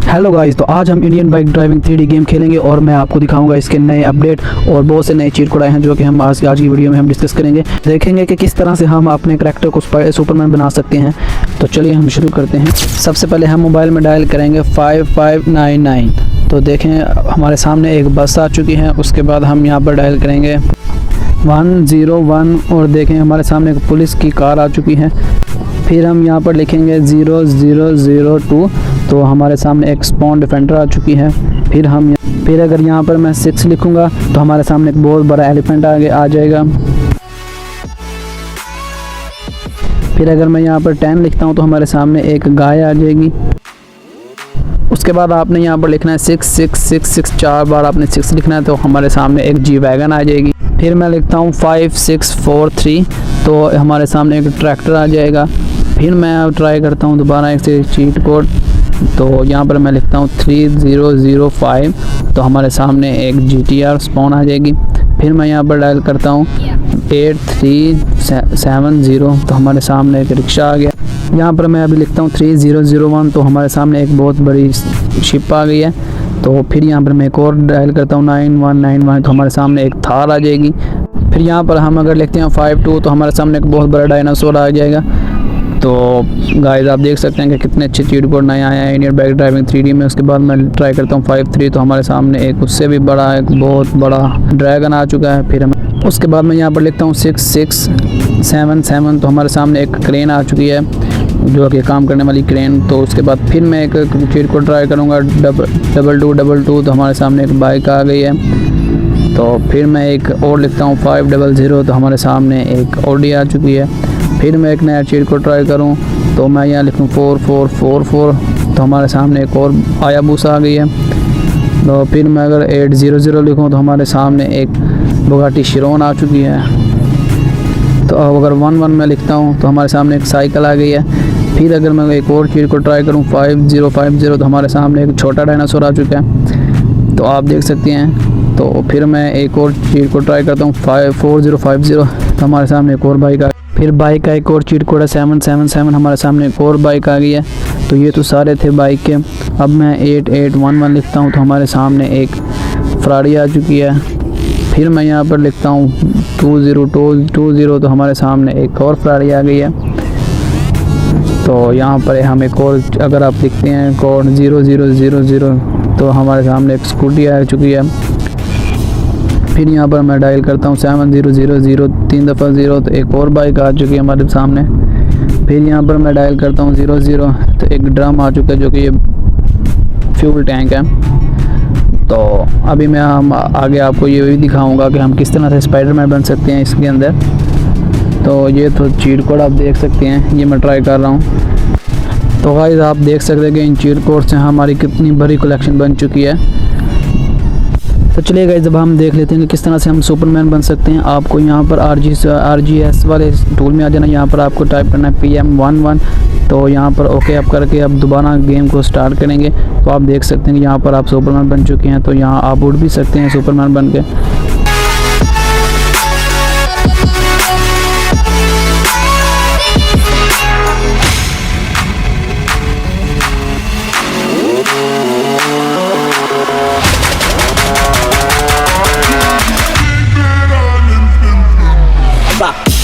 Hello guys, तो आज हम Indian bike driving 3D game खेलेंगे और मैं आपको दिखाऊंगा इसके नए अपडेट और बहुत से नए चीट कोड आए हैं जो कि हम आज की वीडियो में हम डिस्कस करेंगे। देखेंगे कि किस तरह से हम अपने करैक्टर को सुपरमैन बना सकते हैं। तो चलिए हम शुरू करते हैं। सबसे पहले हम मोबाइल में डायल करेंगे 5599। तो देखें हमारे सामने एक बस आ चुकी है। उसके बाद हम यहाँ पर डायल करेंगे 101 और देखें हमारे सामने एक पुलिस की कार आ चुकी है। फिर हम यहाँ पर लिखेंगे 0002 तो हमारे सामने एक स्पॉन डिफेंडर आ चुकी है। फिर अगर यहाँ पर मैं 6 लिखूँगा तो हमारे सामने एक बहुत बड़ा एलिफेंट आगे आ जाएगा। फिर अगर मैं यहाँ पर 10 लिखता हूँ तो हमारे सामने एक गाय आ जाएगी। उसके बाद आपने यहाँ पर लिखना है 6666, 4 बार आपने 6 लिखना है तो हमारे सामने एक जी वैगन आ जाएगी। फिर मैं लिखता हूँ 5643 तो हमारे सामने एक ट्रैक्टर आ जाएगा। फिर मैं अब ट्राई करता हूँ दोबारा एक से चीट कोड। तो यहाँ पर मैं लिखता हूँ 3005 तो हमारे सामने एक GTR स्पॉन आ जाएगी। फिर मैं यहाँ पर डायल करता हूँ 8370 तो हमारे सामने एक रिक्शा आ गया। यहाँ पर मैं अभी लिखता हूँ 3001 तो हमारे सामने एक बहुत बड़ी शिप आ गई है। तो फिर यहाँ पर मैं एक और डायल करता हूँ 9191 तो हमारे सामने एक थार आ जाएगी। फिर यहाँ पर हम अगर लिखते हैं 52 तो हमारे सामने एक बहुत बड़ा डायनासोर आ जाएगा। तो गाइस आप देख सकते हैं कि कितने अच्छे चीट कोड नए आए हैं इंडियन बाइक ड्राइविंग 3D में। उसके बाद मैं ट्राई करता हूँ 53 तो हमारे सामने एक उससे भी बड़ा एक बहुत बड़ा ड्रैगन आ चुका है। फिर उसके बाद मैं यहाँ पर लिखता हूँ 6677 तो हमारे सामने एक क्रेन आ चुकी है जो कि काम करने वाली क्रेन। तो उसके बाद फिर मैं एक चीट कोड ट्राई करूँगा 2222 तो हमारे सामने एक बाइक आ गई है। तो फिर मैं एक और लिखता हूँ 500 तो हमारे सामने एक ऑडी आ चुकी है। फिर मैं एक नया चीट को ट्राई करूं तो मैं यहाँ लिखूँ 4444 तो हमारे सामने एक और हायाबुसा आ गई है। तो फिर मैं अगर 800 लिखूँ तो हमारे सामने एक बुगाटी शिरोन आ चुकी है। तो अगर 11 में लिखता हूँ तो हमारे सामने एक साइकिल आ गई है। फिर अगर मैं एक और चीट को ट्राई करूँ 5050 तो हमारे सामने एक छोटा डायनासोर आ चुका है। तो आप देख सकते हैं। तो फिर मैं एक और चीट को ट्राई करता हूँ 4050 तो हमारे सामने एक और बाइक आ। फिर बाइक का एक और चीट कोड है 777 हमारे सामने एक और बाइक आ गई है। तो ये तो सारे थे बाइक के। अब मैं 8811 लिखता हूँ तो हमारे सामने एक फरारी आ चुकी है। फिर मैं यहाँ पर लिखता हूँ 2020 तो हमारे सामने एक और फरारी आ गई है। तो यहाँ पर हम एक और अगर आप लिखते हैं कोड 0000 तो हमारे सामने एक स्कूटी आ चुकी है। फिर यहाँ पर मैं डायल करता हूँ 7000 3 दफ़ा 0 तो एक और बाइक आ चुकी है हमारे सामने। फिर यहाँ पर मैं डायल करता हूँ 00 तो एक ड्रम आ चुका है जो कि ये फ्यूल टैंक है। तो अभी मैं आगे आपको ये भी दिखाऊंगा कि हम किस तरह से स्पाइडरमैन बन सकते हैं इसके अंदर। तो ये तो चीट कोड आप देख सकते हैं, ये मैं ट्राई कर रहा हूँ। तो गाइस आप देख सकते हैं कि इन चीट कोड से हमारी कितनी बड़ी कलेक्शन बन चुकी है। तो चलिए गाइस जब हम देख लेते हैं कि किस तरह से हम सुपरमैन बन सकते हैं। आपको यहाँ पर RGS वाले टूल में आ जाना। यहाँ पर आपको टाइप करना है PM11 तो यहाँ पर ओके आप करके अब दोबारा गेम को स्टार्ट करेंगे। तो आप देख सकते हैं कि यहाँ पर आप सुपरमैन बन चुके हैं। तो यहाँ आप उड़ भी सकते हैं सुपरमैन बन के।